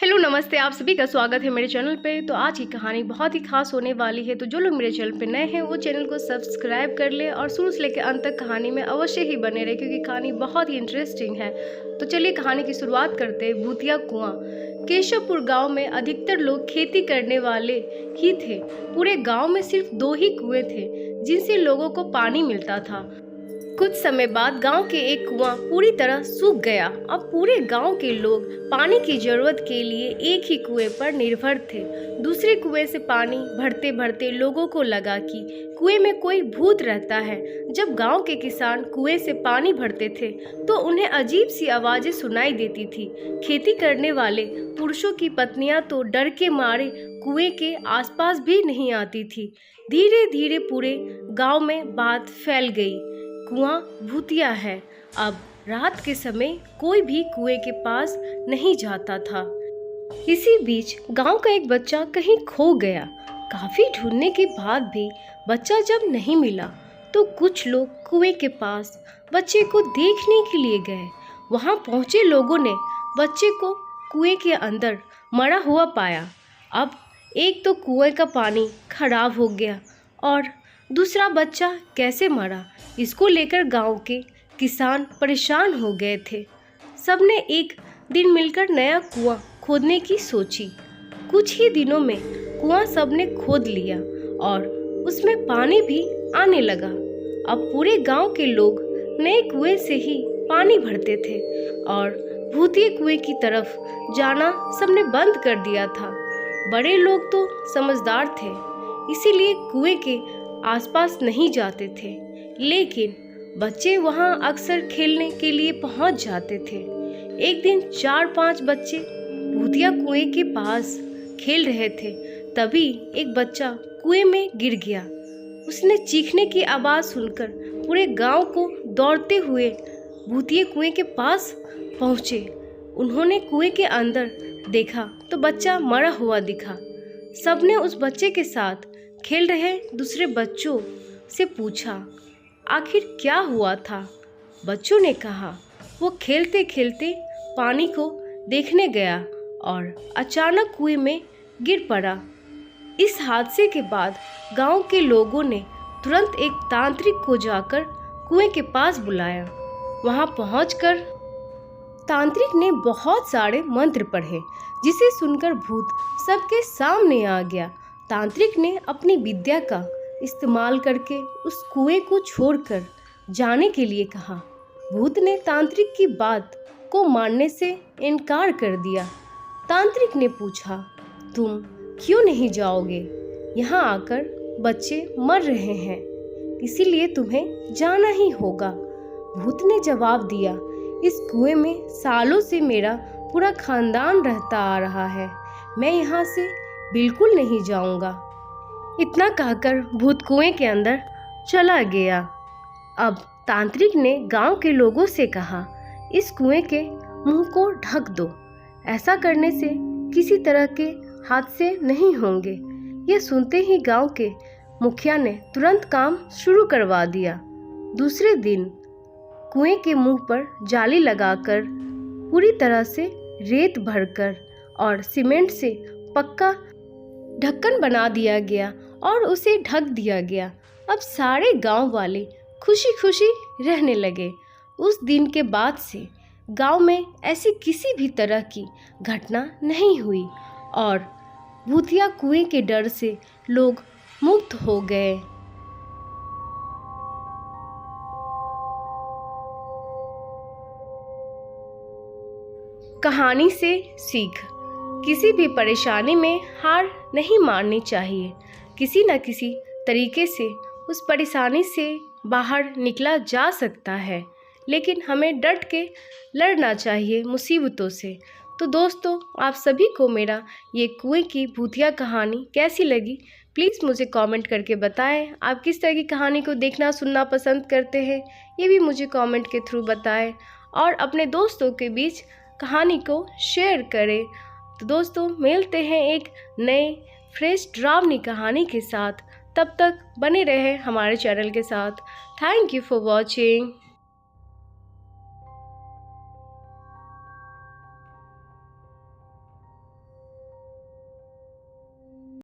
Hello नमस्ते, आप सभी का स्वागत है मेरे चैनल पे। तो आज की कहानी बहुत ही खास होने वाली है। तो जो लोग मेरे चैनल पे नए हैं वो चैनल को सब्सक्राइब कर ले और शुरू से लेकर अंत तक कहानी में अवश्य ही बने रहे, क्योंकि कहानी बहुत ही इंटरेस्टिंग है। तो चलिए कहानी की शुरुआत करते हैं। भूतिया कुआं। केशवपुर गांव में अधिकतर लोग खेती करने वाले ही थे। पूरे गाँव में सिर्फ 2 ही कुएँ थे जिनसे लोगों को पानी मिलता था। कुछ समय बाद गांव के एक कुआं पूरी तरह सूख गया। अब पूरे गांव के लोग पानी की जरूरत के लिए एक ही कुएं पर निर्भर थे। दूसरे कुएं से पानी भरते भरते लोगों को लगा कि कुएं में कोई भूत रहता है। जब गांव के किसान कुएं से पानी भरते थे तो उन्हें अजीब सी आवाजें सुनाई देती थी। खेती करने वाले पुरुषों की पत्नियां तो डर के मारे कुएं के आसपास भी नहीं आती थी। धीरे धीरे पूरे गांव में बात फैल गई, कुआं भूतिया है। अब रात के समय कोई भी कुएं के पास नहीं जाता था। इसी बीच गांव का एक बच्चा कहीं खो गया। काफी ढूंढने के बाद भी बच्चा जब नहीं मिला तो कुछ लोग कुएं के पास बच्चे को देखने के लिए गए। वहां पहुंचे लोगों ने बच्चे को कुएं के अंदर मरा हुआ पाया। अब एक तो कुएं का पानी खराब हो गया और दूसरा बच्चा कैसे मरा, इसको लेकर गांव के किसान परेशान हो गए थे। सबने एक दिन मिलकर नया कुआं खोदने की सोची। कुछ ही दिनों में कुआं सबने खोद लिया और उसमें पानी भी आने लगा। अब पूरे गांव के लोग नए कुएं से ही पानी भरते थे और भूतिए कुएं की तरफ जाना सबने बंद कर दिया था। बड़े लोग तो समझदार थे, इसीलिए कुएं के आसपास नहीं जाते थे, लेकिन बच्चे वहां अक्सर खेलने के लिए पहुंच जाते थे। एक दिन 4-5 बच्चे भूतिया कुएं के पास खेल रहे थे। तभी एक बच्चा कुएं में गिर गया। उसने चीखने की आवाज़ सुनकर पूरे गांव को दौड़ते हुए भूतिया कुएं के पास पहुंचे। उन्होंने कुएं के अंदर देखा तो बच्चा मरा हुआ दिखा। सबने उस बच्चे के साथ खेल रहे दूसरे बच्चों से पूछा, आखिर क्या हुआ था। बच्चों ने कहा, वो खेलते खेलते पानी को देखने गया और अचानक कुएं में गिर पड़ा। इस हादसे के बाद गांव के लोगों ने तुरंत एक तांत्रिक को जाकर कुएं के पास बुलाया। वहां पहुंचकर तांत्रिक ने बहुत सारे मंत्र पढ़े, जिसे सुनकर भूत सबके सामने आ गया। तांत्रिक ने अपनी विद्या का इस्तेमाल करके उस कुएं को छोड़कर जाने के लिए कहा। भूत ने तांत्रिक की बात को मानने से इनकार कर दिया। तांत्रिक ने पूछा, तुम क्यों नहीं जाओगे? यहाँ आकर बच्चे मर रहे हैं, इसीलिए तुम्हें जाना ही होगा। भूत ने जवाब दिया, इस कुएं में सालों से मेरा पूरा खानदान रहता आ रहा है, मैं यहाँ से बिल्कुल नहीं जाऊंगा। इतना कहकर भूत कुएं के अंदर चला गया। अब तांत्रिक ने गांव के लोगों से कहा, इस कुएं के मुंह को ढक दो, ऐसा करने से किसी तरह के हादसे नहीं होंगे। यह सुनते ही गांव के मुखिया ने तुरंत काम शुरू करवा दिया। दूसरे दिन कुएं के मुंह पर जाली लगाकर पूरी तरह से रेत भरकर और सीमेंट से पक्का ढक्कन बना दिया गया और उसे ढक दिया गया। अब सारे गांव वाले खुशी खुशी रहने लगे। उस दिन के बाद से गांव में ऐसी किसी भी तरह की घटना नहीं हुई और भूतिया कुएं के डर से लोग मुक्त हो गए। कहानी से सीख। किसी भी परेशानी में हार नहीं माननी चाहिए। किसी न किसी तरीके से उस परेशानी से बाहर निकला जा सकता है, लेकिन हमें डट के लड़ना चाहिए मुसीबतों से। तो दोस्तों, आप सभी को मेरा ये कुएं की भूतिया कहानी कैसी लगी, प्लीज़ मुझे कमेंट करके बताएं। आप किस तरह की कहानी को देखना सुनना पसंद करते हैं, ये भी मुझे कमेंट के थ्रू बताएं और अपने दोस्तों के बीच कहानी को शेयर करें। तो दोस्तों, मिलते हैं एक नए फ्रेश ड्रामनी कहानी के साथ। तब तक बने रहें हमारे चैनल के साथ। Thank you for watching.